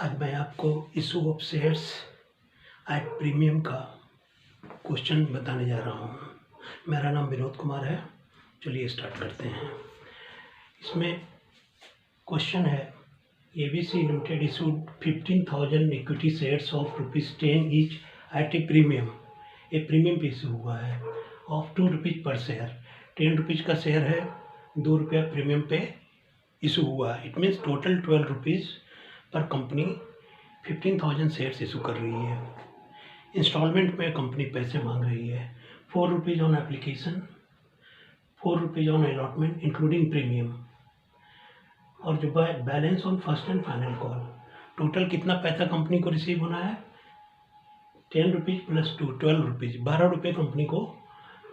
आज मैं आपको issue of shares at premium का क्वेश्चन बताने जा रहा हूँ। मेरा नाम विनोद कुमार है। चलिए स्टार्ट करते हैं। इसमें क्वेश्चन है, ABC limited issued 15,000 equity shares of ₹10 each eight A premium. ये प्रीमियम पे इशू हुआ है ऑफ ₹2 पर शेयर। ₹10 का शेयर है, ₹2 प्रीमियम पे इशू हुआ है। इट मीन्स टोटल ₹12 पर कंपनी 15,000 शेयर्स इशू कर रही है। इंस्टॉलमेंट में कंपनी पैसे मांग रही है। ₹4 on application, ₹4 on allotment including premium, और जो balance on first and final call. Total कितना पैसा कंपनी को रिसीव होना है? ₹10 प्लस 2 ₹12, ₹12 कंपनी को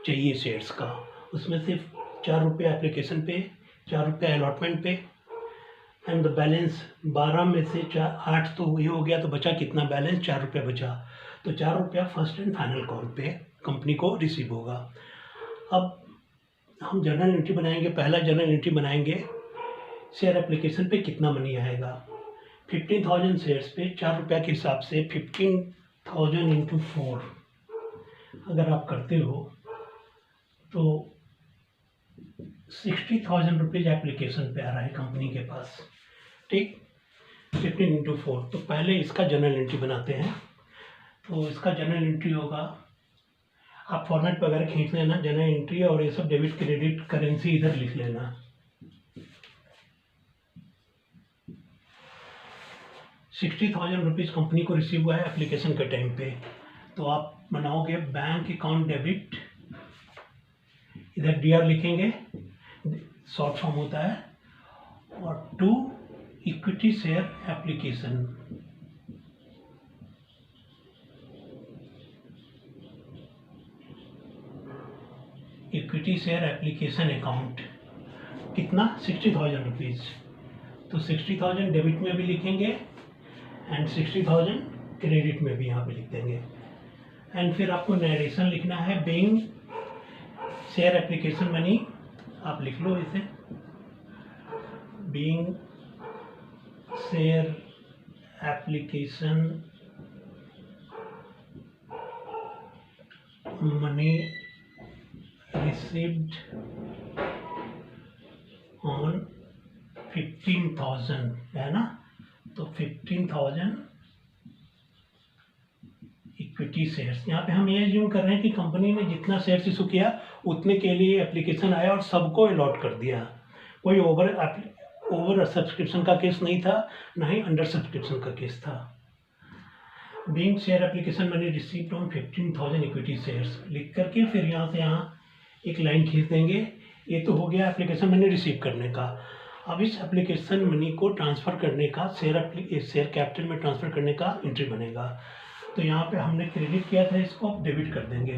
चाहिए शेयर्स का। उसमें से ₹4 एप्लीकेशन पे, ₹4 अलॉटमेंट पे, एंड द बैलेंस 12 में से 8 तो ये हो गया, तो बचा कितना बैलेंस? ₹4 बचा। तो ₹4 फर्स्ट एंड फाइनल कॉल पे कंपनी को रिसीव होगा। अब हम जर्नल एंट्री बनाएंगे। पहला जर्नल एंट्री बनाएंगे, शेयर एप्लीकेशन पे कितना मनी आएगा। 15,000 शेयर्स पे ₹4 के हिसाब से 15,000 इंटू 4 अगर आप करते हो तो ₹60,000 एप्लीकेशन पे आ रहा है कंपनी के पास। ठीक, 15 इंटू 4। तो पहले इसका जर्नल एंट्री बनाते हैं। तो इसका जर्नल एंट्री होगा, आप फॉर्मेट वगैरह खींच लेना, जर्नल एंट्री और ये सब डेबिट क्रेडिट करेंसी इधर लिख लेना। ₹60,000 कंपनी को रिसीव हुआ है एप्लीकेशन के टाइम पे। तो आप बनाओगे बैंक अकाउंट डेबिट, इधर DR लिखेंगे, शॉर्ट फॉर्म होता है, और to equity share application. Equity share application account कितना? ₹60,000। तो 60,000 डेबिट में भी लिखेंगे एंड 60,000 क्रेडिट में भी यहाँ पे लिख देंगे। एंड फिर आपको नरेशन लिखना है, बीइंग शेयर एप्लीकेशन मनी, आप लिख लो इसे, being share application money received on 15,000 है ना। तो 15,000 इक्विटी शेयर्स। यहाँ पे हम ये ज्यूम कर रहे हैं कि कंपनी ने जितना शेयर्स इशू किया उतने के लिए एप्लीकेशन आया और सबको अलॉट कर दिया। कोई ओवर सब्सक्रिप्शन का केस नहीं था, ना ही अंडर सब्सक्रिप्शन का केस था। Being share application money received on 15,000 equity shares लिख करके फिर यहाँ से यहाँ एक लाइन खींच देंगे। ये तो हो गया एप्लीकेशन मनी रिसीव करने का। अब इस एप्लीकेशन मनी को ट्रांसफ़र करने का, शेयर कैपिटल में ट्रांसफ़र करने का एंट्री बनेगा। तो यहाँ पे हमने क्रेडिट किया था, इसको अब डेबिट कर देंगे।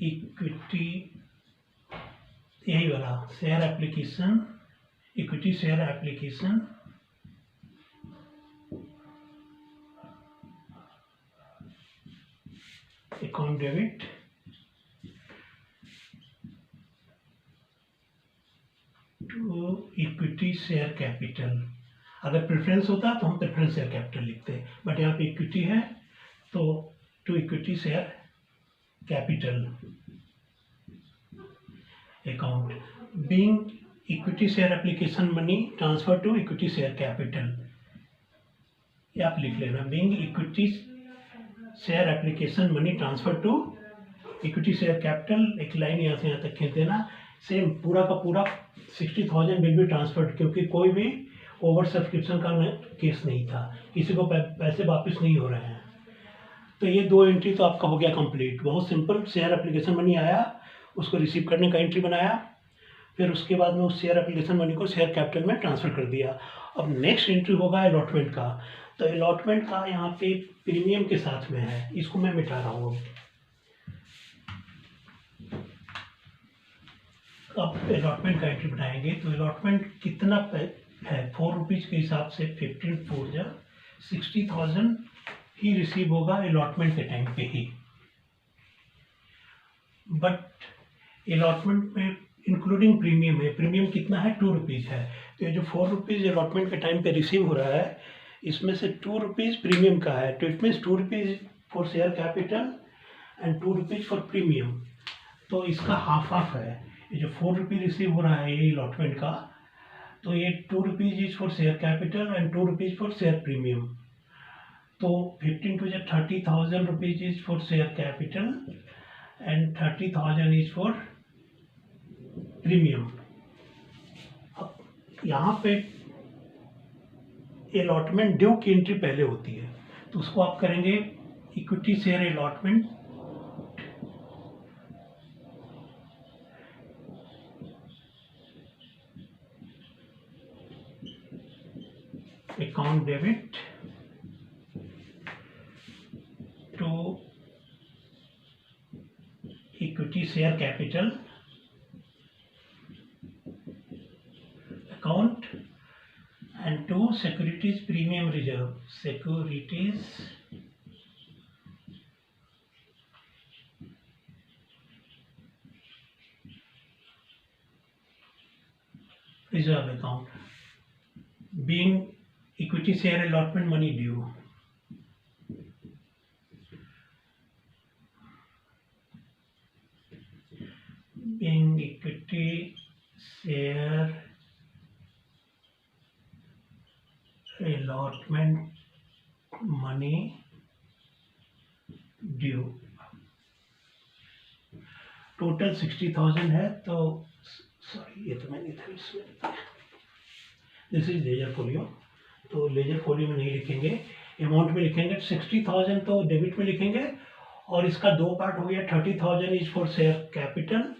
इक्विटी, यही वाला share application, equity share application account debit to equity share capital. अगर प्रेफरेंस होता तो हम प्रेफरेंस शेयर कैपिटल लिखते, बट यहाँ पे इक्विटी है तो to equity share capital account, being equity share application money transfer to equity share capital, ये आप लिख लेना। Being equity share application money transfer to equity share capital, एक लाइन यहाँ से यहाँ तक खींच देना। सेम पूरा का पूरा 60,000 विल बी ट्रांसफर्ड, क्योंकि कोई भी ओवर सब्सक्रिप्शन का केस नहीं था, किसी को पैसे वापस नहीं हो रहे हैं। तो ये 2 एंट्री तो आपका हो गया कंप्लीट। बहुत सिंपल, शेयर एप्लीकेशन मनी आया, उसको रिसीव करने का एंट्री बनाया, फिर उसके बाद में उस शेयर एप्लीकेशन मनी को शेयर कैपिटल में ट्रांसफ़र कर दिया। अब नेक्स्ट एंट्री होगा अलॉटमेंट का। तो अलॉटमेंट का यहाँ पे प्रीमियम के साथ में है, इसको मैं मिटा रहा हूँ। अब अलॉटमेंट का एंट्री बनाएंगे। तो अलॉटमेंट कितना है? ₹4 के हिसाब से 15 4 जा 60,000 ही रिसीव होगा अलॉटमेंट के टाइम पे ही। बट अलॉटमेंट में इंक्लूडिंग प्रीमियम है, प्रीमियम कितना है? ₹2 है। तो ये जो 4 रुपीज़ अलॉटमेंट के टाइम पे रिसीव हो रहा है, इसमें से 2 रुपीज़ प्रीमियम का है। तो it means 2 rupees for share capital and 2 rupees for premium. तो इसका हाफ हाफ है। ये जो 4 रुपीज़ रिसीव हो रहा है ये अलॉटमेंट का, तो ये 2 rupees is for share capital and 2 rupees for share premium. तो 15 to 30,000 rupees is for share capital and 30,000 is for premium. अब यहाँ पे अलॉटमेंट ड्यू की एंट्री पहले होती है, तो उसको आप करेंगे equity share allotment account debit to equity share capital account and to securities premium reserve. Securities reserve account, being equity share allotment money due. Being equity share allotment money due. Total 60,000 है। तो sorry, ये तो मैंने था इसमें, this is ledger folio. तो ledger folio में नहीं लिखेंगे, अमाउंट में लिखेंगे। 60,000 तो डेबिट में लिखेंगे, और इसका दो पार्ट हो गया। 30,000 is for share capital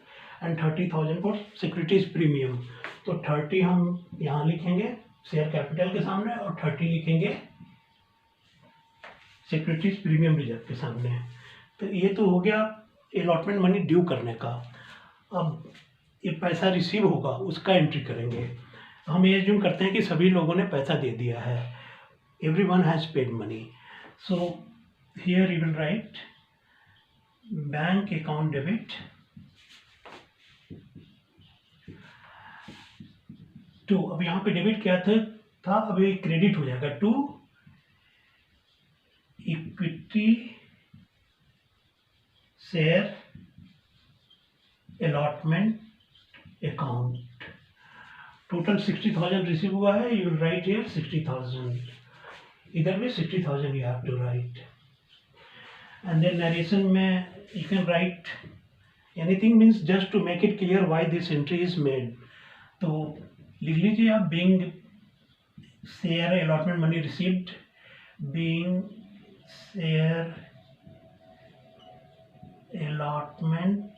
and 30,000 for securities premium. तो 30 हम यहाँ लिखेंगे शेयर कैपिटल के सामने, और 30 लिखेंगे सिक्योरिटीज प्रीमियम रिजर्व के सामने। तो ये तो हो गया अलॉटमेंट मनी ड्यू करने का। अब ये पैसा रिसीव होगा उसका एंट्री करेंगे। हम ये एज्यूम करते हैं कि सभी लोगों ने पैसा दे दिया है, everyone has paid money. So here you will write bank account debit to, अब यहाँ पे डेबिट क्या था, अब ये क्रेडिट हो जाएगा to equity share allotment account. Total 60,000 receive हुआ है, यू विल राइट हियर 60,000, इधर भी 60,000 you have to write. And then narration में you can write anything, means just to make it clear why this entry is made. तो लिख लीजिए आप, being share allotment money received, being share allotment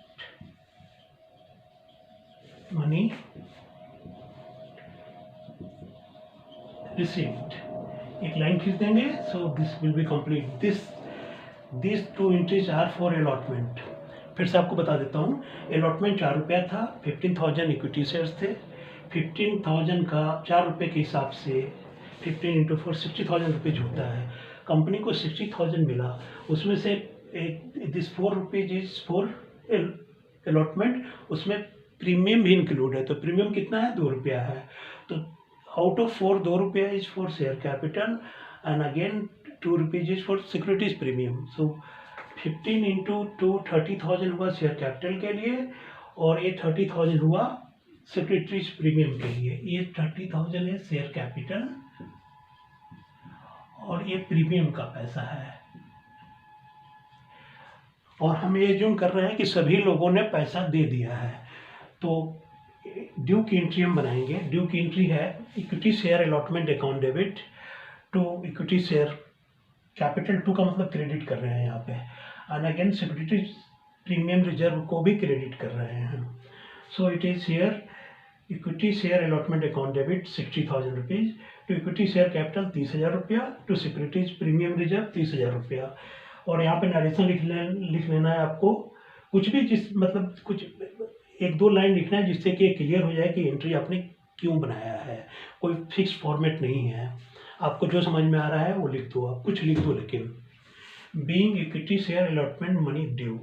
money received, एक line खींच देंगे। So this will be complete. This two entries are for allotment. फिर से आपको बता देता हूँ, अलॉटमेंट 4 रुपया था, 15,000 इक्विटी शेयर्स थे। 15,000 का 4 रुपये के हिसाब से 15 इंटू 4 60,000 रुपीज़ होता है। कंपनी को 60,000 मिला, उसमें से this 4 rupees is for allotment, उसमें प्रीमियम भी इंक्लूड है। तो प्रीमियम कितना है, 2 रुपया है। तो आउट ऑफ 4, 2 रुपया is for share capital and again 2 rupees is for securities premium. So 15 into 2 30,000 हुआ शेयर कैपिटल के लिए, और ये 30,000 हुआ सिक्योरिटीज प्रीमियम के लिए। ये 30,000 है शेयर कैपिटल, और ये प्रीमियम का पैसा है। और हम ये एज्यूम कर रहे हैं कि सभी लोगों ने पैसा दे दिया है। तो ड्यू की एंट्री हम बनाएंगे। ड्यू की एंट्री है equity share allotment account debit to equity share capital, to का मतलब क्रेडिट कर रहे हैं यहाँ पे, and again security premium reserve को भी क्रेडिट कर रहे हैं। So it is here equity share allotment account debit 60,000 rupees to equity share capital 30,000 रुपया टू सिक्योरिटीज प्रीमियम रिजर्व 30,000 रुपया। और यहाँ पे नरेशन लिख लेना है आपको, कुछ भी जिस मतलब कुछ 1-2 लाइन लिखना है जिससे कि क्लियर हो जाए कि एंट्री आपने क्यों बनाया है। कोई फिक्स फॉर्मेट नहीं है, आपको जो समझ में आ रहा है वो लिख दो, आप कुछ लिख दो। लेकिन being equity share allotment money due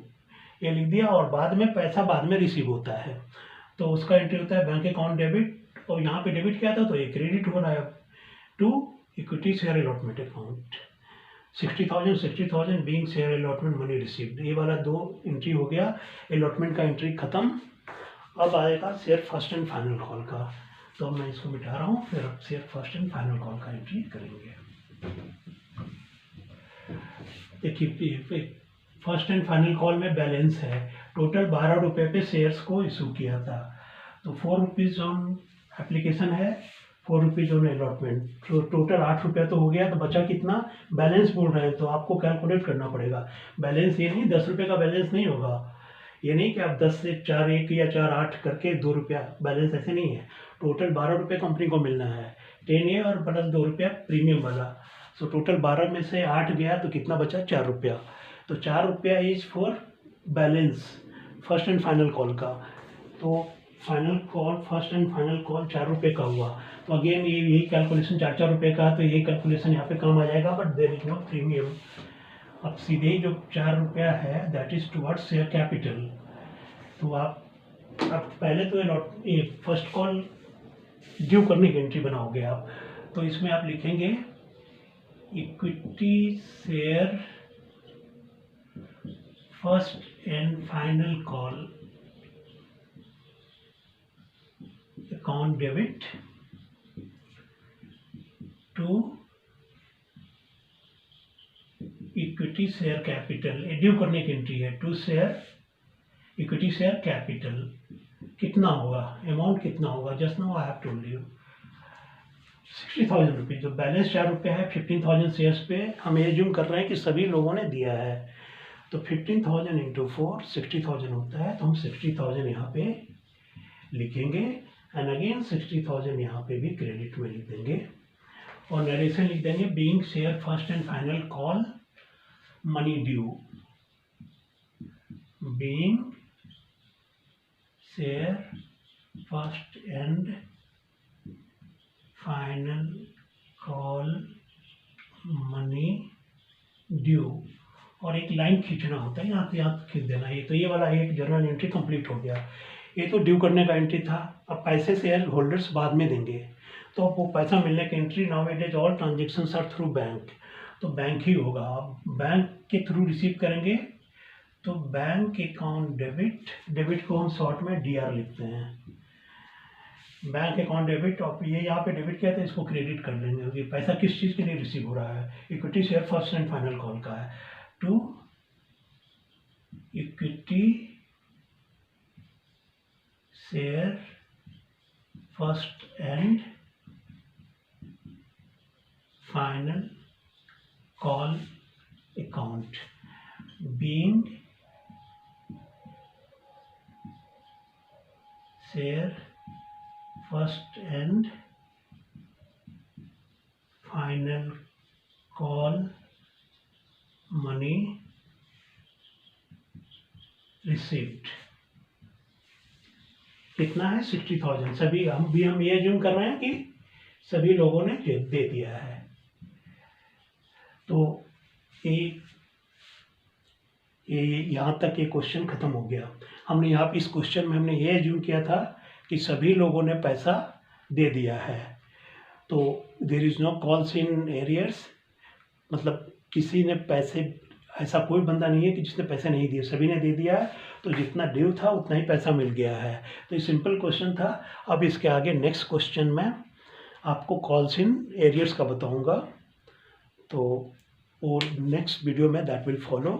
ये लिख दिया, और बाद में पैसा बाद में रिसीव होता है, तो उसका एंट्री होता है बैंक अकाउंट डेबिट और यहाँ पे डेबिट किया था तो ये क्रेडिट हो रहा है to equity share allotment account 60,000 being share allotment money received. ये वाला 2 एंट्री हो गया, अलॉटमेंट का एंट्री खत्म। अब आएगा share first and final call का, तो मैं इसको मिटा रहा हूँ, फिर अब share first and final call का एंट्री करेंगे। देखिए फर्स्ट एंड फाइनल कॉल में बैलेंस है, टोटल 12 रुपये पे शेयर्स को इशू किया था, तो 4 रुपीज़ ऑन एप्लीकेशन है, 4 रुपीज़ ऑन अलॉटमेंट, तो टोटल 8 रुपया तो हो गया। तो बचा कितना, बैलेंस बोल रहे हैं तो आपको कैलकुलेट करना पड़ेगा। बैलेंस ये नहीं 10 रुपये का बैलेंस नहीं होगा, ये नहीं कि आप 10 से 4 1 या 4 8 करके 2 रुपया बैलेंस, ऐसे नहीं है। टोटल 12 रुपये कंपनी को मिलना है, 10 ये और प्लस 2 रुपया प्रीमियम वाला। सो टोटल 12 में से 8 गया तो कितना बचा, 4 रुपया। तो 4 रुपया is for balance first and final call का। तो final call first and final call 4 रुपये का हुआ। तो अगेन ये यही कैलकुलेशन 4 रुपये का, तो यही कैलकुलेशन यहाँ पे काम आ जाएगा, but there is no premium. अब सीधे ही जो 4 रुपया है that is towards share capital. तो आप अब पहले तो ये फर्स्ट कॉल ड्यू करने की एंट्री बनाओगे आप, तो इसमें आप लिखेंगे equity share first and final call account debit to equity share capital. Due करने की एंट्री है, to share equity share capital. कितना होगा, अमाउंट कितना होगा, just now I have told you 60,000 rupees. जो बैलेंस 4 रुपये है 15,000 शेयर्स पे हम एज्यूम कर रहे हैं कि सभी लोगों ने दिया है, तो 15,000 इंटू 4 60,000 होता है। तो हम 60,000 यहाँ पे लिखेंगे एंड अगेन 60,000 यहाँ पे भी क्रेडिट में लिख देंगे और नरेशन लिख देंगे being share first and final call money due, being share first and final call money due. और एक लाइन खींचना होता है, यहाँ से यहाँ खींच देना। ये तो ये वाला एक जर्नल एंट्री कंप्लीट हो गया। ये तो ड्यू करने का एंट्री था। अब पैसे शेयर होल्डर्स बाद में देंगे, तो वो पैसा मिलने की entry now it is all transactions are through bank, तो बैंक ही होगा। अब बैंक के थ्रू रिसीव करेंगे तो बैंक अकाउंट डेबिट, डेबिट को हम शॉर्ट में DR लिखते हैं, बैंक अकाउंट डेबिट। और ये यहाँ पे डेबिट किया था, इसको क्रेडिट कर लेंगे। ये पैसा किस चीज़ के लिए रिसीव हो रहा है, equity share first and final call का है, to equity share first and final call account being share first and final call money received. कितना है 60,000। सभी हम ये एज्यूम कर रहे हैं कि सभी लोगों ने दे दिया है। तो ये यहाँ तक ये क्वेश्चन खत्म हो गया। हमने यहाँ पे इस क्वेश्चन में हमने ये एज्यूम किया था कि सभी लोगों ने पैसा दे दिया है, तो there is no calls in arrears, मतलब किसी ने पैसे, ऐसा कोई बंदा नहीं है कि जिसने पैसे नहीं दिए, सभी ने दे दिया है। तो जितना ड्यू था उतना ही पैसा मिल गया है। तो ये सिंपल क्वेश्चन था। अब इसके आगे नेक्स्ट क्वेश्चन में आपको कॉल्स इन एरियर्स का बताऊंगा, तो और नेक्स्ट वीडियो में that will follow.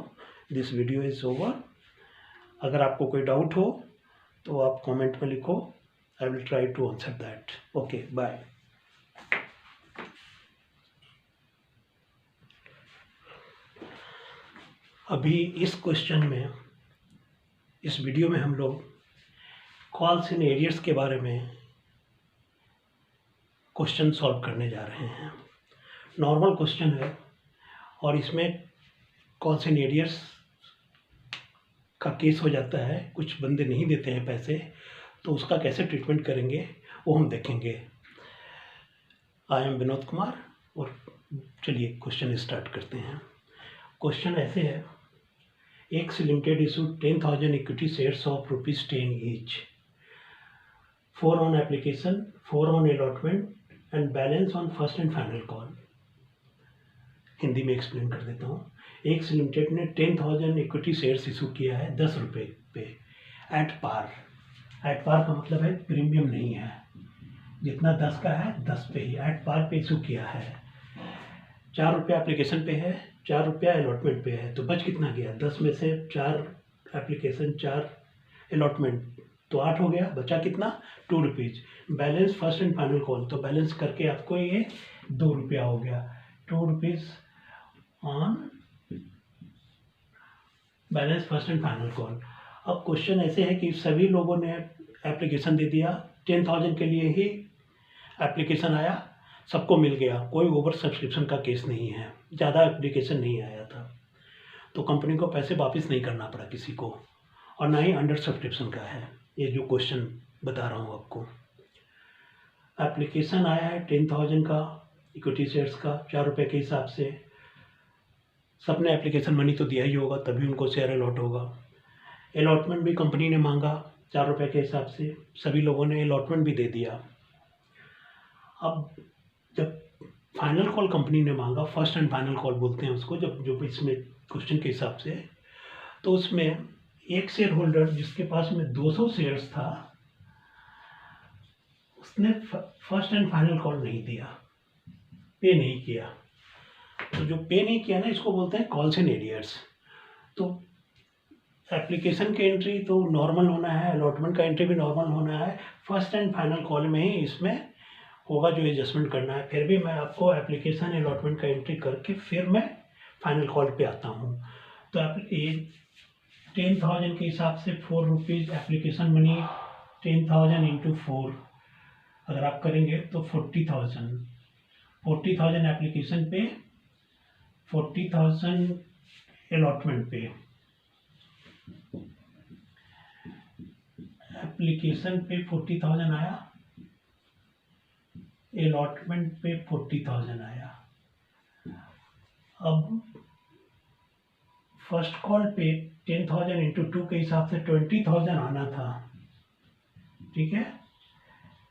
This video is over. अगर आपको कोई डाउट हो तो आप कमेंट में लिखो, I will try to answer that. Okay, bye. अभी इस क्वेश्चन में, इस वीडियो में हम लोग कॉल्स इन एरियर्स के बारे में क्वेश्चन सॉल्व करने जा रहे हैं। नॉर्मल क्वेश्चन है और इसमें कॉल्स इन एरियर्स का केस हो जाता है, कुछ बंदे नहीं देते हैं पैसे, तो उसका कैसे ट्रीटमेंट करेंगे वो हम देखेंगे। आई एम विनोद कुमार और चलिए क्वेश्चन स्टार्ट करते हैं। क्वेश्चन ऐसे है, x limited issue 10,000 equity shares of ₹10 each. 4 on application, 4 on allotment and balance on first and final call. Hindi में एक्सप्लेन कर देता हूँ। एक्स लिमिटेड ने 10,000 इक्विटी शेयर्स इशू किया है 10 रुपये पे एट पार। एट पार का मतलब है प्रीमियम नहीं है, जितना 10 का है 10 पे ही एट पार पे इशू किया है। 4 रुपया एप्लीकेशन पे है, 4 रुपया अलॉटमेंट पे है, तो बच कितना गया? 10 में से 4 एप्लीकेशन, 4 अलॉटमेंट, तो 8 हो गया। बचा कितना? 2 rupees. Balance first and final call, तो बैलेंस करके आपको ये 2 रुपया हो गया। 2 rupees on balance first and final call. अब क्वेश्चन ऐसे है कि सभी लोगों ने एप्लीकेशन दे दिया, 10,000 के लिए ही एप्लीकेशन आया, सबको मिल गया, कोई ओवर सब्सक्रिप्शन का केस नहीं है, ज़्यादा एप्लीकेशन नहीं आया था, तो कंपनी को पैसे वापस नहीं करना पड़ा किसी को, और ना ही अंडर सब्सक्रिप्शन का है। ये जो क्वेश्चन बता रहा हूँ आपको, एप्लीकेशन आया है 10,000 का इक्विटी शेयर्स का 4 रुपये के हिसाब से। सबने एप्लीकेशन मनी तो दिया ही होगा, तभी उनको शेयर अलॉट होगा। अलॉटमेंट भी कंपनी ने मांगा 4 रुपये के हिसाब से, सभी लोगों ने अलॉटमेंट भी दे दिया। अब जब फाइनल कॉल कंपनी ने मांगा, फर्स्ट एंड फाइनल कॉल बोलते हैं उसको, जब जो इसमें क्वेश्चन के हिसाब से, तो उसमें एक शेयर होल्डर जिसके पास में 200 शेयर्स था, उसने फर्स्ट एंड फाइनल कॉल नहीं दिया, पे नहीं किया। तो जो पे नहीं किया ना, इसको बोलते हैं कॉल्स एंड एरियर्स। तो एप्लीकेशन की एंट्री तो नॉर्मल होना है, अलॉटमेंट का एंट्री भी नॉर्मल होना है, फर्स्ट एंड फाइनल कॉल में ही इसमें होगा जो एडजस्टमेंट करना है। फिर भी मैं आपको एप्लीकेशन अलॉटमेंट का एंट्री करके फिर मैं फाइनल कॉल पे आता हूँ। तो ये 10,000 के हिसाब से 4 रुपीज़ एप्लीकेशन मनी, 10,000 इंटू 4 अगर आप करेंगे तो 40,000 एप्लीकेशन पे, 40,000 अलॉटमेंट पे। एप्लीकेशन पे 40,000 आया, अलॉटमेंट पे 40,000 आया। अब फर्स्ट कॉल पे 10,000 इंटू 2 के हिसाब से 20,000 आना था, ठीक है,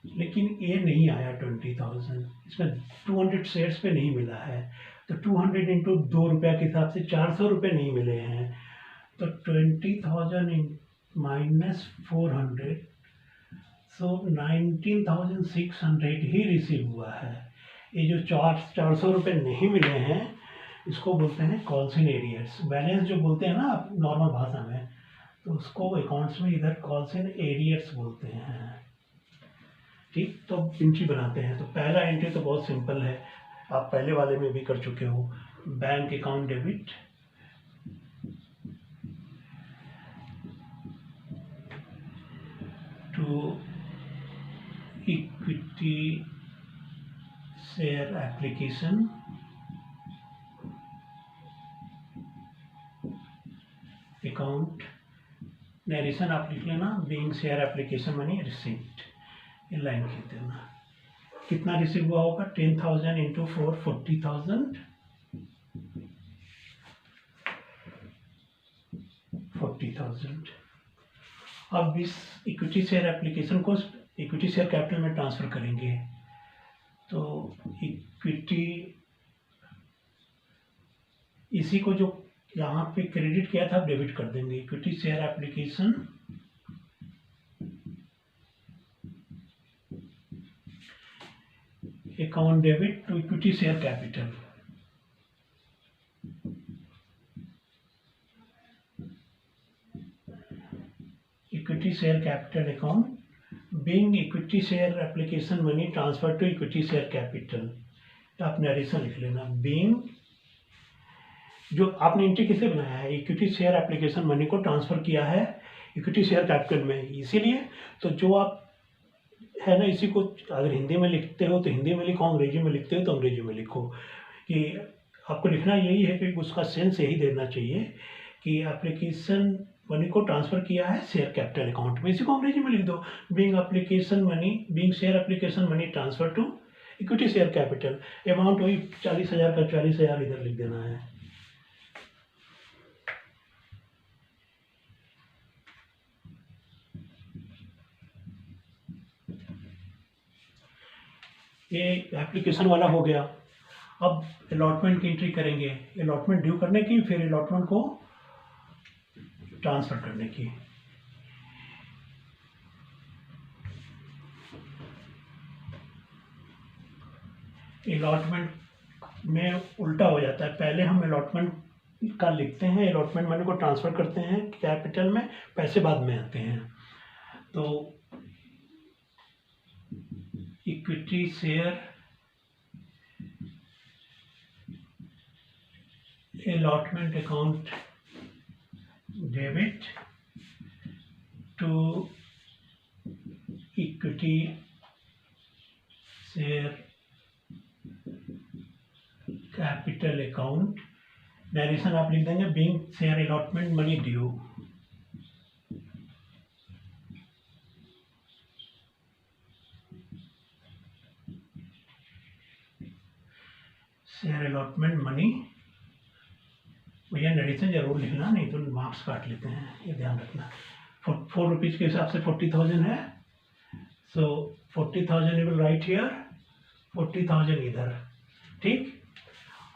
लेकिन ये नहीं आया 20,000, इसमें 200 शेयर्स पे नहीं मिला है। तो 200 इंटू 2 रुपया के हिसाब से 400 रुपये नहीं मिले हैं। तो 20,000 माइनस 400, सो 19,600 ही रिसीव हुआ है। ये जो 400 रुपये नहीं मिले हैं, इसको बोलते हैं कॉल्स एंड एरियर्स। बैलेंस जो बोलते हैं ना नॉर्मल भाषा में, तो उसको अकाउंट्स में इधर कॉल्स एंड एरियर्स बोलते हैं, ठीक। तो एंट्री बनाते हैं। तो पहला एंट्री तो बहुत सिंपल है, आप पहले वाले में भी कर चुके हो। Bank account debit to equity share application account, narration आप लिख लेना, being share application money received, ये लाइन लिख देना। कितना रिसीव हुआ होगा? 10,000 इंटू 4, 40,000, 40,000। अब इस इक्विटी शेयर एप्लीकेशन को इक्विटी शेयर कैपिटल में ट्रांसफर करेंगे। तो इक्विटी, इसी को जो यहाँ पे क्रेडिट किया था डेबिट कर देंगे। Equity share application account debit to equity share capital. Equity share capital account being equity share application money transfer to equity share capital. आप नरेशन लिख लेना, बीइंग, जो आपने एंट्री किसे बनाया है, इक्विटी शेयर एप्लीकेशन मनी को ट्रांसफर किया है इक्विटी शेयर कैपिटल में, इसीलिए तो जो आप है ना, इसी को अगर हिंदी में लिखते हो तो हिंदी में लिखो, अंग्रेजी में लिखते हो तो अंग्रेजी में लिखो। कि आपको लिखना यही है कि उसका सेंस यही देना चाहिए कि एप्लीकेशन मनी को ट्रांसफर किया है शेयर कैपिटल अकाउंट में, इसी को अंग्रेजी में लिख दो, being application money, being share application money transfer to equity share capital. Amount वही 40,000 का 40,000 इधर लिख देना है। ये एप्लीकेशन वाला हो गया। अब अलॉटमेंट की एंट्री करेंगे, अलॉटमेंट ड्यू करने की, फिर अलॉटमेंट को ट्रांसफ़र करने की। अलॉटमेंट में उल्टा हो जाता है, पहले हम अलॉटमेंट का लिखते हैं, अलॉटमेंट मनी को ट्रांसफ़र करते हैं कैपिटल में, पैसे बाद में आते हैं। तो equity share allotment account debit to equity share capital account। Direction आप लिख देंगे being share allotment money due। Share allotment money, भैया नरेशन जरूर लिखना, नहीं तो मार्क्स काट लेते हैं, ये ध्यान रखना। 4 रुपीज़ के हिसाब से 40,000 है, सो 40,000 यू विल राइट हियर, 40,000 इधर, ठीक।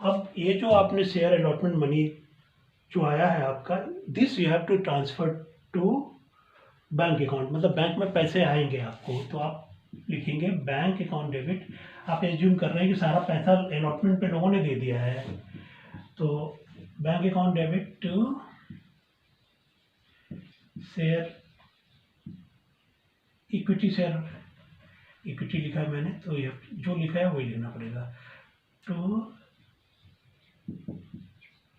अब ये जो आपने शेयर अलॉटमेंट मनी जो आया है आपका, this you have to transfer to bank account, मतलब बैंक में पैसे आएंगे आपको, तो आप लिखेंगे बैंक अकाउंट डेबिट। आप एज्यूम कर रहे हैं कि सारा पैसा अलॉटमेंट पे लोगों ने दे दिया है, तो bank account debit to share equity, share equity लिखा है मैंने, तो ये जो लिखा है वही लिखना पड़ेगा, to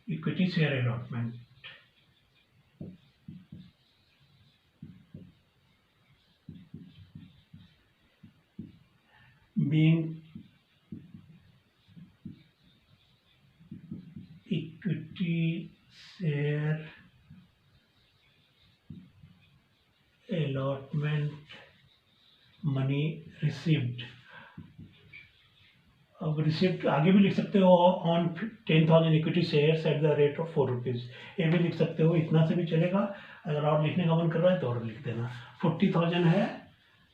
equity share allotment. being equity share allotment money received। अब रिसिप्ट आगे भी लिख सकते हो, on 10,000 equity shares at the rate of 4 rupees, ये भी लिख सकते हो, इतना से भी चलेगा। अगर और लिखने का मन कर रहा है तो और लिख देना। 40,000 है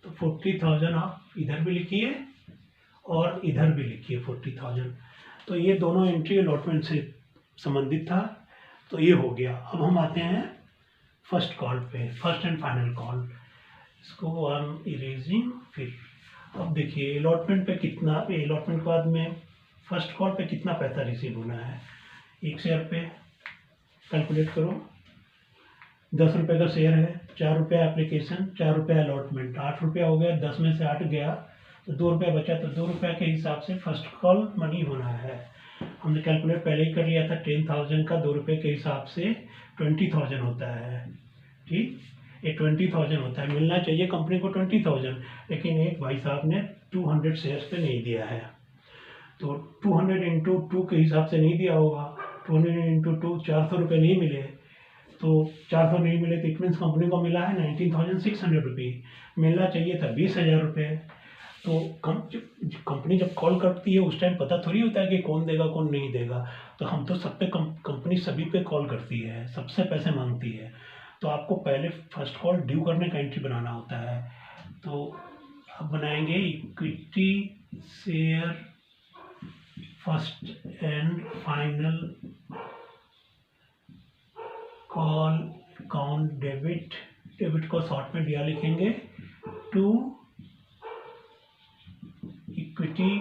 तो 40,000 आप इधर भी लिखिए और इधर भी लिखिए 40,000। तो ये दोनों एंट्री अलॉटमेंट से संबंधित था, तो ये हो गया। अब हम आते हैं फर्स्ट कॉल पे, फर्स्ट एंड फाइनल कॉल, इसको हम इरेजिंग। फिर अब देखिए अलॉटमेंट पे कितना, अलॉटमेंट के बाद में फर्स्ट कॉल पे कितना पैसा रिसीव होना है। एक शेयर पे कैलकुलेट करो, 10 रुपये का शेयर है, 4 रुपये एप्लीकेशन, 4 रुपये अलॉटमेंट, 8 रुपया हो गया, 10 में से 8 गया तो 2 रुपया बचा, तो 2 रुपये के हिसाब से फर्स्ट कॉल मनी होना है। हमने कैलकुलेट पहले ही कर लिया था, 10,000 का 2 रुपये के हिसाब से 20,000 होता है, ठीक। ये 20,000 होता है, मिलना चाहिए कंपनी को 20,000, लेकिन एक भाई साहब ने 200 शेयर्स पे नहीं दिया है, तो 200 इंटू 2 के हिसाब से नहीं दिया होगा। 200 इंटू 2 400 रुपये नहीं मिले, तो 400 नहीं मिले तो इट मीन्स कंपनी को मिला है 19,600 रुपये, मिलना चाहिए था 20,000 रुपये। तो कंपनी जब कॉल करती है उस टाइम पता थोड़ी होता है कि कौन देगा कौन नहीं देगा, तो हम तो सब पे कंपनी सभी पे कॉल करती है, सबसे पैसे मांगती है, तो आपको पहले फर्स्ट कॉल ड्यू करने का एंट्री बनाना होता है। तो अब बनाएंगे equity share first and final call account debit, debit को शॉर्ट में दिया लिखेंगे, to equity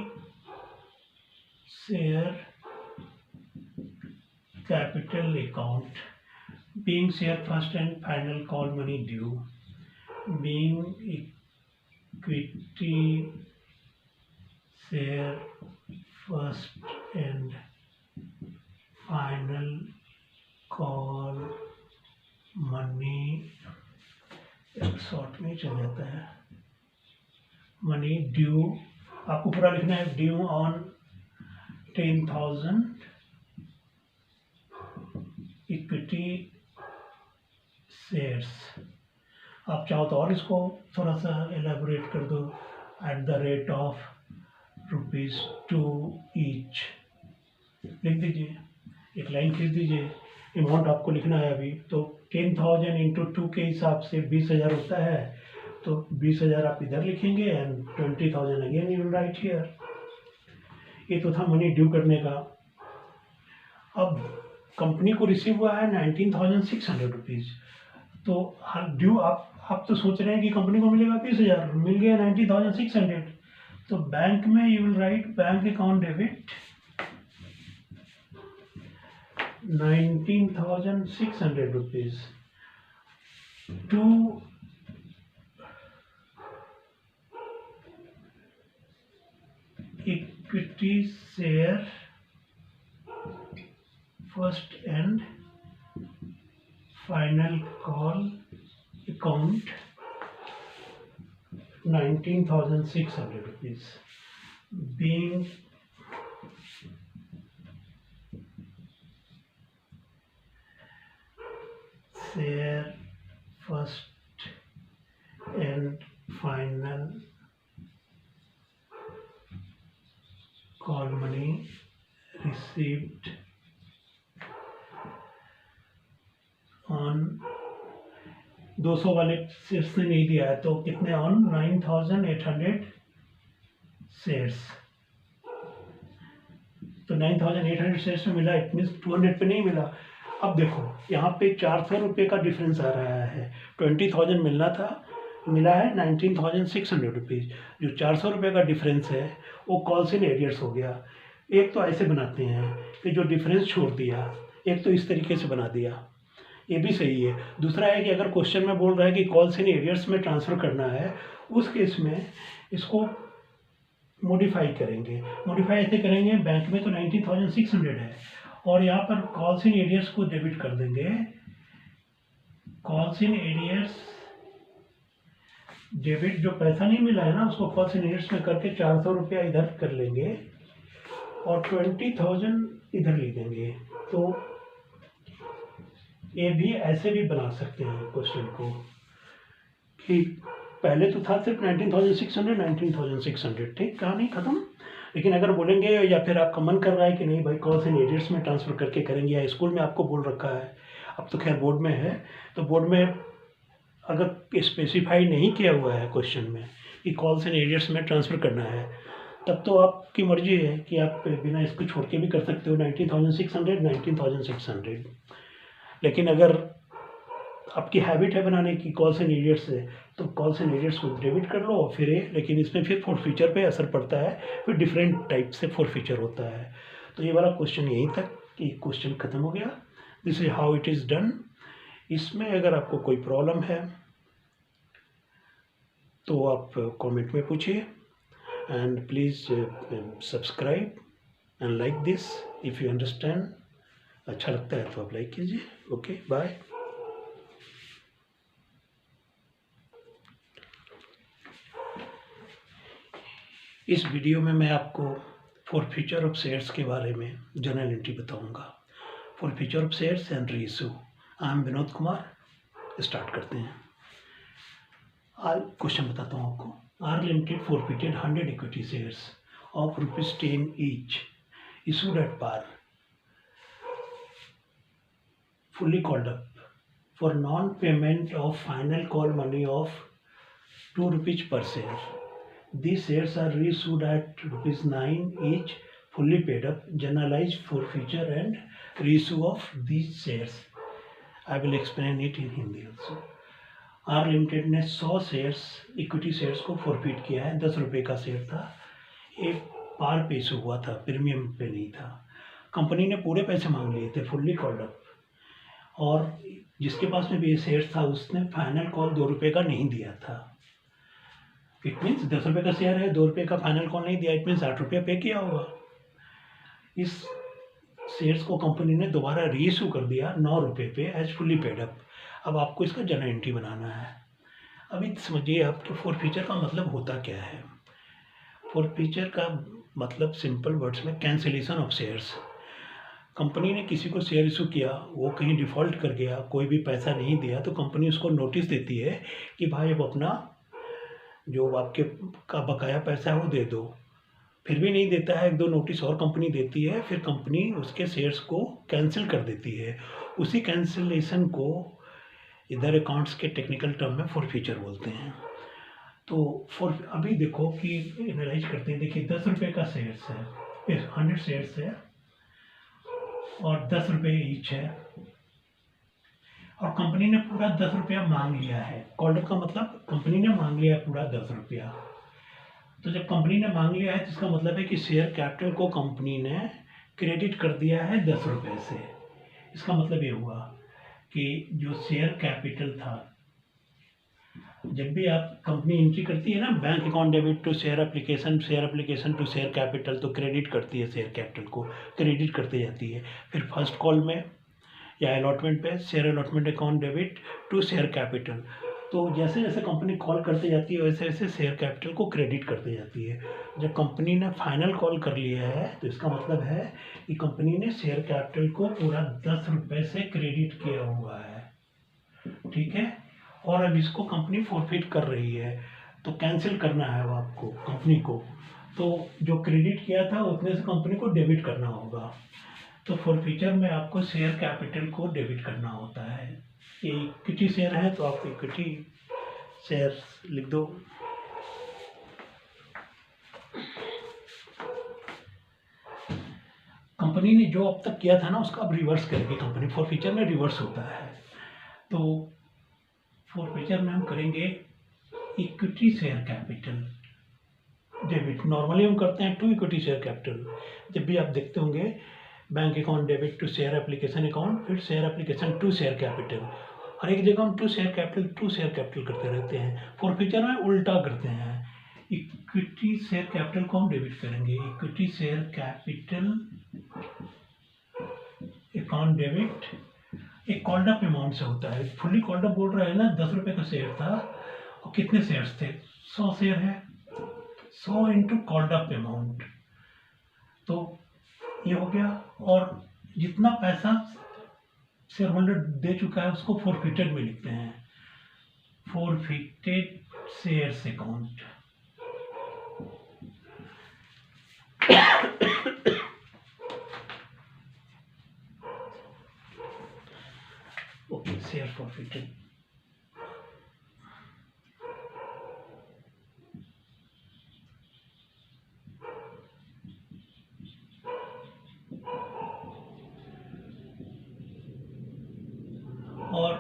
share capital account, being share first and final call money due, being equity share first and final call money, एक short में चल जाता है, money due, आपको पूरा लिखना है, ड्यू ऑन 10,000 इक्विटी शेयर्स। आप चाहो तो और इसको थोड़ा सा एलेबोरेट कर दो, eight the rate of ₹2 each लिख दीजिए, एक लाइन खींच दीजिए। अमाउंट आपको लिखना है अभी, तो 10,000 इंटू 2 के हिसाब से 20,000 होता है, तो 20,000 आप इधर लिखेंगे and 20,000 again you will right here. ये तो था मनी ड्यू करने का। अब कंपनी को रिसीव हुआ है 19,600 रुपीज़। तो हर ड्यू आप तो सोच रहे हैं कि कंपनी को मिलेगा 20,000, मिल गया 19,600। तो बैंक में you will write bank account debit 19,600 rupees to equity share first and final call account 19,600 rupees being share first and final call money received on 200 वाले शेयर्स ने नहीं दिया है तो कितने ऑन 9,800 शेयर्स। तो 9,800 शेयर्स में मिला, इट मीन्स 200 पे नहीं मिला। अब देखो यहाँ पे 400 रुपये का डिफरेंस आ रहा है। 20,000 मिलना था, मिला है 19,600 रुपीज़। जो 400 रुपये का डिफरेंस है वो कॉल्स इन एरियर्स हो गया। एक तो ऐसे बनाते हैं कि जो डिफरेंस छोड़ दिया, एक तो इस तरीके से बना दिया, ये भी सही है। दूसरा है कि अगर क्वेश्चन में बोल रहा है कि कॉल्स इन एरियर्स में ट्रांसफ़र करना है, उस केस में इसको मॉडिफाई करेंगे। मॉडिफाई ऐसे करेंगे, बैंक में तो 19,600 है और यहाँ पर कॉल्स इन एरियर्स को डेबिट कर देंगे। कॉल्स इन एरियर्स डेबिट, जो पैसा नहीं मिला है ना उसको कॉल्स इन एरियर्स में करके 400 रुपया इधर कर लेंगे और 20,000 इधर लिख देंगे। तो ये भी ऐसे भी बना सकते हैं क्वेश्चन को कि पहले तो था सिर्फ 19,600, ठीक, कहानी खत्म। लेकिन अगर बोलेंगे या फिर आपका मन कर रहा है कि नहीं भाई कॉल्स इन एरियर्स में ट्रांसफ़र करके करेंगे, या स्कूल में आपको बोल रखा है, अब तो खैर बोर्ड में है, तो बोर्ड में अगर स्पेसिफाई नहीं किया हुआ है क्वेश्चन में कि कॉल्स इन एरियर्स में ट्रांसफ़र करना है, तब तो आपकी मर्जी है कि आप बिना इसको छोड़ के भी कर सकते हो 19,600। लेकिन अगर आपकी हैबिट है बनाने की कॉल्स इन एरियर्स से, तो कॉल्स इन एरियर्स को डेबिट कर लो फिर लेकिन इसमें फिर फॉरफीचर पे असर पड़ता है, फिर डिफरेंट टाइप से फॉरफीचर होता है। तो ये वाला क्वेश्चन यहीं तक कि क्वेश्चन ख़त्म हो गया। This is how it is done. इसमें अगर आपको कोई प्रॉब्लम है तो आप कमेंट में पूछिए and please subscribe and like this if you understand. अच्छा लगता है तो आप लाइक कीजिए। Okay, bye. इस वीडियो में मैं आपको फॉरफीचर ऑफ शेयर्स के बारे में जनरल एंट्री बताऊंगा। Forfeiture of shares and reissue. I am Vinod Kumar. Start करते हैं। आज क्वेश्चन बताता हूँ आपको। R limited forfeited 100 equity shares of ₹10 each issued at par, fully called up for non-payment of final call money of ₹2 per share. These shares are reissued at ₹9 each, fully paid up. Generalized forfeiture and reissue of these shares. I will explain it in Hindi also. R limited ने 100 shares equity shares को forfeit किया है। ₹10 का share था, एक पार पे issue हुआ था, प्रीमियम पे नहीं था। कंपनी ने पूरे पैसे मांग लिए थे, फुल्ली कॉल्ड अप, और जिसके पास में भी ये शेयर्स था उसने फाइनल कॉल ₹2 का नहीं दिया था। इट मीन्स ₹10 का शेयर है, ₹2 का फाइनल कॉल नहीं दिया, इट मीन्स ₹8 पे किया होगा। इस शेयर्स को कंपनी ने दोबारा रीइशू कर दिया ₹9 पे एज फुल्ली पेड अप। अब आपको इसका जनरल एंट्री बनाना है। अभी समझिए आपके फॉरफीचर का मतलब होता क्या है। फॉरफीचर का मतलब सिंपल वर्ड्स में कैंसिलेशन ऑफ शेयर्स। कंपनी ने किसी को शेयर इशू किया, वो कहीं डिफ़ॉल्ट कर गया, कोई भी पैसा नहीं दिया, तो कंपनी उसको नोटिस देती है कि भाई अब अपना जो आपके का बकाया पैसा है वो दे दो। फिर भी नहीं देता है, 1-2 नोटिस और कंपनी देती है, फिर कंपनी उसके शेयर्स को कैंसिल कर देती है। उसी कैंसिलेशन को इधर अकाउंट्स के टेक्निकल टर्म में फॉरफीचर बोलते हैं। तो फॉर अभी देखो कि एनालाइज करते हैं। देखिए 10 रुपये का शेयर्स है, 100 शेयर्स है और 10 रुपये ईच है, और कंपनी ने पूरा 10 रुपया मांग लिया है। कॉल्ड अप का मतलब कंपनी ने मांग लिया है पूरा 10 रुपया। तो जब कंपनी ने मांग लिया है तो इसका मतलब है कि शेयर कैपिटल को कंपनी ने क्रेडिट कर दिया है 10 रुपये से। इसका मतलब ये हुआ कि जो शेयर कैपिटल था, जब भी आप कंपनी एंट्री करती है ना bank account debit to share application to share capital, तो क्रेडिट करती है शेयर कैपिटल को, क्रेडिट करते जाती है। फिर फर्स्ट कॉल में या अलॉटमेंट पे share allotment account debit to share capital, तो जैसे जैसे कंपनी कॉल करते जाती है वैसे वैसे शेयर कैपिटल को क्रेडिट करते जाती है। जब कंपनी ने फाइनल कॉल कर लिया है तो इसका मतलब है कि कंपनी ने शेयर कैपिटल को पूरा 10 रुपये से क्रेडिट किया हुआ है, ठीक है। और अब इसको कंपनी फॉरफिट कर रही है, तो कैंसिल करना है वो आपको कंपनी को। तो जो क्रेडिट किया था उतने से कंपनी को डेबिट करना होगा। तो फॉरफीचर में आपको शेयर कैपिटल को डेबिट करना होता है। ये इक्विटी शेयर है तो आप इक्विटी शेयर लिख दो। कंपनी ने जो अब तक किया था ना उसका अब रिवर्स करेगी कंपनी, फॉरफीचर में रिवर्स होता है। तो फॉरफीचर में हम करेंगे equity share capital debit. Normally हम करते हैं टू इक्विटी शेयर कैपिटल। जब भी आप देखते होंगे bank account debit to share application account, फिर share application to share capital, हर एक जगह हम टू शेयर कैपिटल करते रहते हैं। फॉरफीचर में उल्टा करते हैं, इक्विटी शेयर कैपिटल को हम डेबिट करेंगे, equity share capital account debit. एक कॉल्ड अप अमाउंट से होता है, फुल्ली कॉल्ड अप बोल रहा है ना, 10 रुपये का शेयर था और कितने शेयर्स थे, 100 शेयर है, 100 इंटू कॉल्ड अप अमाउंट, तो ये हो गया। और जितना पैसा शेयर होल्डर दे चुका है उसको फॉरफिटेड में लिखते हैं, forfeited shares account. Okay, share forfeited. और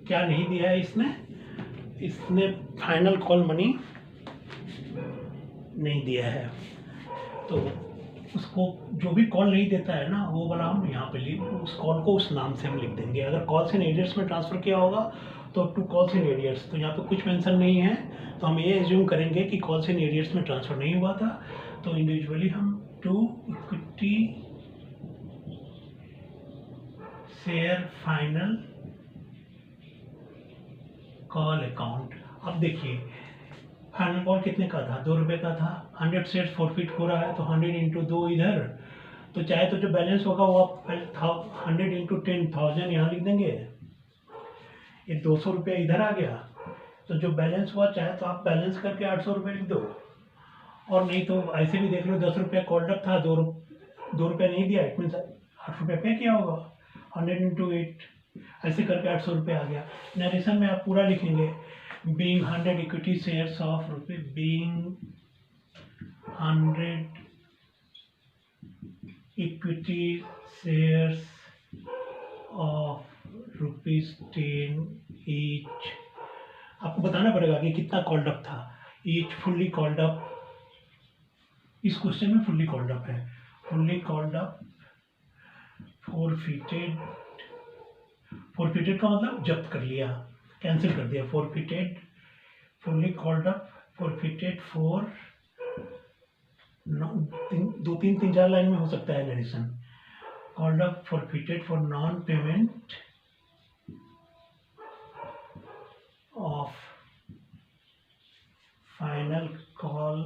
क्या नहीं दिया है इसने फाइनल कॉल मनी नहीं दिया है, तो उसको जो भी कॉल नहीं देता है ना वो वाला हम यहाँ पे उस कॉल को उस नाम से हम लिख देंगे। अगर कॉल्स इन एरियर्स में ट्रांसफ़र किया होगा तो टू कॉल्स इन एरियर्स, तो यहाँ पे कुछ मेंशन नहीं है, तो हम ये एज्यूम करेंगे कि कॉल्स इन एरियर्स में ट्रांसफ़र नहीं हुआ था। तो इंडिविजुअली हम to equity share final call account. अब देखिए फाइनल कॉल कितने का था, 2 रुपये का था, 100 शेयर्स फॉरफिट हो रहा है तो 100 इंटू 2 इधर, तो चाहे तो जो बैलेंस होगा वो आप 100 इंटू 10,000 यहाँ लिख देंगे, ये 200 रुपये इधर आ गया। तो जो बैलेंस हुआ चाहे तो आप बैलेंस करके 800 रुपये लिख दो, और नहीं तो ऐसे भी देख लो 10 रुपये कॉल्ड अप था, 2 रुपये नहीं दिया, इट मीन्स 8 रुपये पे किया होगा, 100 इंटू 8 ऐसे करके 800 रुपये आ गया। नरेशन में आप पूरा लिखेंगे, being 100 equity shares of rupees, being 100 equity shares of ₹10 each. आपको बताना पड़ेगा कि कितना कॉल्ड अप था, ईच फुल्ली कॉल्ड अप, इस क्वेश्चन में फुल्ली कॉल्ड अप है, फुल्ली कॉल्ड अप, फॉरफिटेड का मतलब जब्त कर लिया, कैंसिल कर दिया, forfeited, fully called up, forfeited for 2-3 line में हो सकता है narration, called up forfeited for non payment of final call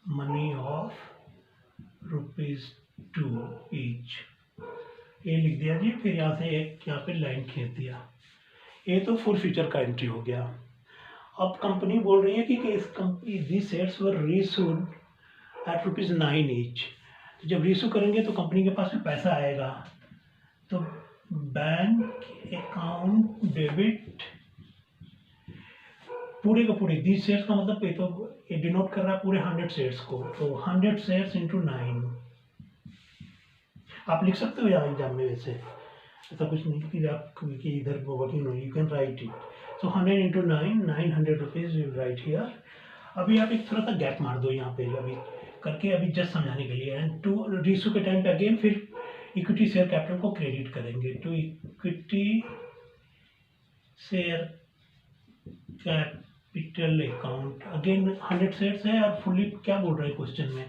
money of ₹2 each. ये लिख दिया जी, फिर यहाँ से एक यहाँ पे लाइन खींच दिया। ये तो फॉरफिचर का एंट्री हो गया। अब कंपनी बोल रही है कि इस company this shares were reissued at ₹9 each. जब रीइशू करेंगे तो कंपनी के पास में पैसा आएगा, तो बैंक अकाउंट डेबिट पूरे का पूरे 10 शेयर्स का मतलब ये डिनोट कर रहा है पूरे 100 शेयर्स को, तो 100 शेयर्स इंटू 9 आप लिख सकते हो यहाँ एग्जाम में। वैसे ऐसा कुछ नहीं कि आप कि इधर working no, you can write it. So 100 into 9, 900 rupees you write here. अभी आप एक थोड़ा सा गैप मार दो यहाँ पे अभी करके, अभी जस्ट समझाने के लिए। एंड टू रीसू के टाइम पे अगेन फिर इक्विटी शेयर कैपिटल को क्रेडिट करेंगे to equity share capital account. Again 100 shares है और फुल्ली क्या बोल रहे हैं क्वेश्चन में,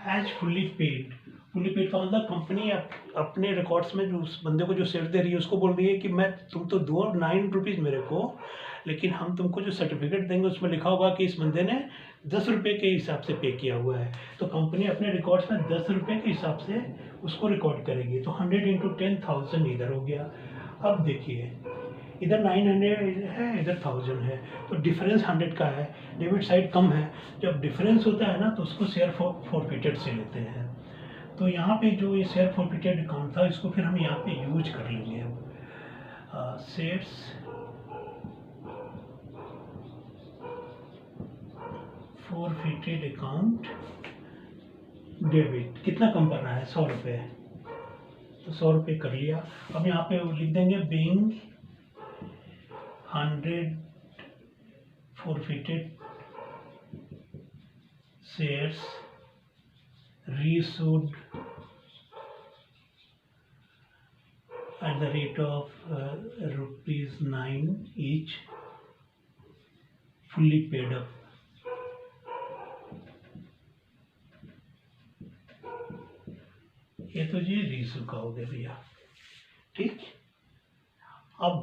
as fully paid. Fully paid का मतलब कंपनी अपने रिकॉर्ड्स में जो उस बंदे को जो शेयर दे रही है उसको बोल रही है कि मैं तुम तो दो 9 रुपीज़ मेरे को, लेकिन हम तुमको जो सर्टिफिकेट देंगे उसमें लिखा होगा कि इस बंदे ने 10 रुपये के हिसाब से पे किया हुआ है। तो कंपनी अपने रिकॉर्ड्स में 10 रुपये के हिसाब से उसको रिकॉर्ड करेगी। तो 100 इंटू 10,000 इधर हो गया। अब देखिए इधर 900 है, इधर 1000 है, तो डिफरेंस 100 का है, डेबिट साइड कम है। जब डिफरेंस होता है ना तो उसको शेयर फॉरफिटेड से लेते हैं। तो यहाँ पे जो ये शेयर फॉरफिटेड अकाउंट था इसको फिर हम यहाँ पे यूज कर लेंगे। शेयर्स फॉरफिटेड अकाउंट डेबिट, कितना कम करना है, 100 रुपये, तो 100 रुपये कर लिया। अब यहाँ पे लिख देंगे being 100 forfeited shares reissued at the rate of ₹9 each, fully paid up। ये तो जी रीइशू का हो गया भैया, ठीक। अब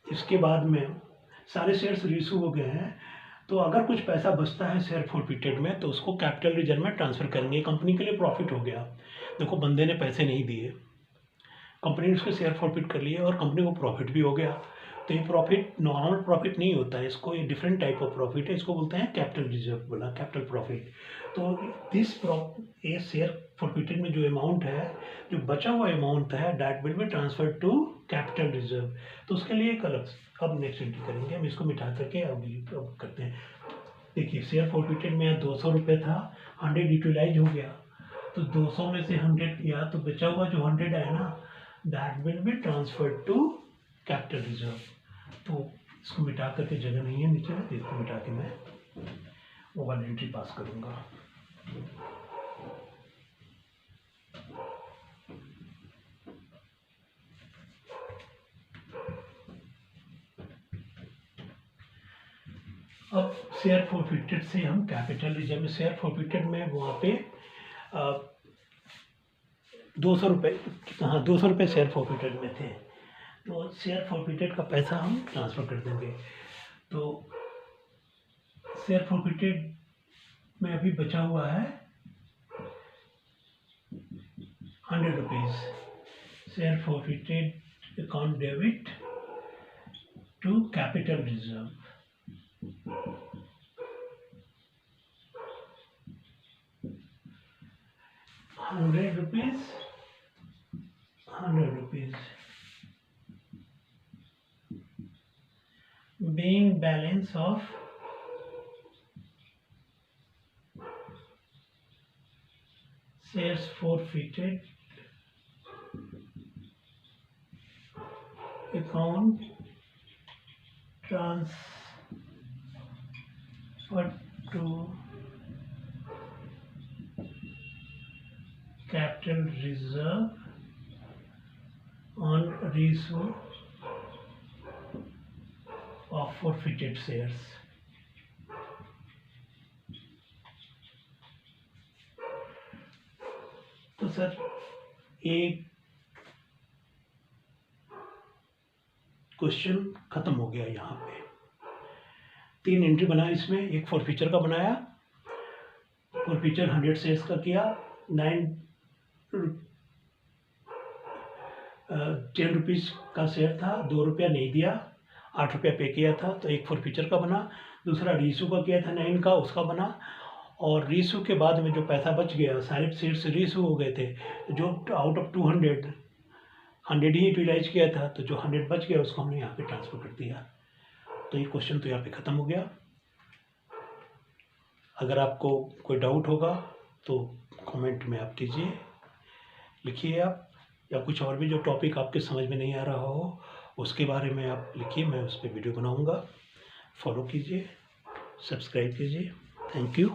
इसके बाद में सारे शेयर्स रीइशू हो गए हैं, तो अगर कुछ पैसा बचता है शेयर फॉरफिटेड में तो उसको कैपिटल रिजर्व में ट्रांसफ़र करेंगे। कंपनी के लिए प्रॉफिट हो गया। देखो बंदे ने पैसे नहीं दिए, कंपनी ने उसके शेयर फॉरफिट कर लिए और कंपनी को प्रॉफिट भी हो गया। तो ये प्रॉफिट नॉर्मल प्रॉफिट नहीं होता है, इसको ये डिफरेंट टाइप ऑफ प्रॉफिट है, इसको बोलते हैं कैपिटल रिजर्व, बोला कैपिटल प्रॉफिट। तो ये शेयर फॉरफिटेड में जो अमाउंट है, जो बचा हुआ अमाउंट है, that will be transfer to capital reserve. तो उसके लिए एक अलग अब नेक्स्ट एंट्री करेंगे हम, इसको मिटा करके अब करते हैं। देखिए शेयर फॉरफिटेड में 200 रुपये था, 100 यूटिलाइज हो गया, तो 200 में से 100 किया तो बचा हुआ जो 100 है ना, that will be transfer to capital reserve. तो इसको मिटा करके जगह नहीं है नीचे, तो इसको मिटा के मैं वो वाली एंट्री पास करूँगा। अब शेयर फॉरफिटेड से हम कैपिटल रिजर्व में, शेयर फॉरफिटेड में वहाँ पे 200 रुपये, हाँ 200 रुपये शेयर फॉरफिटेड में थे, तो शेयर फॉरफिटेड का पैसा हम ट्रांसफ़र कर देंगे। तो शेयर फॉरफिटेड में अभी बचा हुआ है 100 rupees. Share forfeited account debit to capital reserve. ₹100, ₹100 being balance of shares forfeited account transferred to capital reserve on reissue of forfeited shares। तो सर एक क्वेश्चन खत्म हो गया। यहाँ पे 3 एंट्री बनाया, इसमें एक फॉरफीचर का बनाया, फॉरफीचर 100 शेयर्स का किया, 10 रुपीज़ का शेयर था, 2 रुपया नहीं दिया, 8 रुपया पे किया था, तो एक फॉरफीचर का बना। दूसरा रीइशू का किया था 9 का, उसका बना। और रीइशू के बाद में जो पैसा बच गया, सारे शेयर्स रीइशू हो गए थे, जो आउट ऑफ 200 100 ही यूटिलाइज किया था, तो जो 100 बच गया उसको हमने यहाँ पे ट्रांसफ़र कर दिया। तो ये क्वेश्चन तो यहाँ पे ख़त्म हो गया। अगर आपको कोई डाउट होगा तो कमेंट में आप कीजिए, लिखिए आप, या कुछ और भी जो टॉपिक आपके समझ में नहीं आ रहा हो उसके बारे में आप लिखिए, मैं उस पर वीडियो बनाऊँगा। फॉलो कीजिए, सब्सक्राइब कीजिए। Thank you.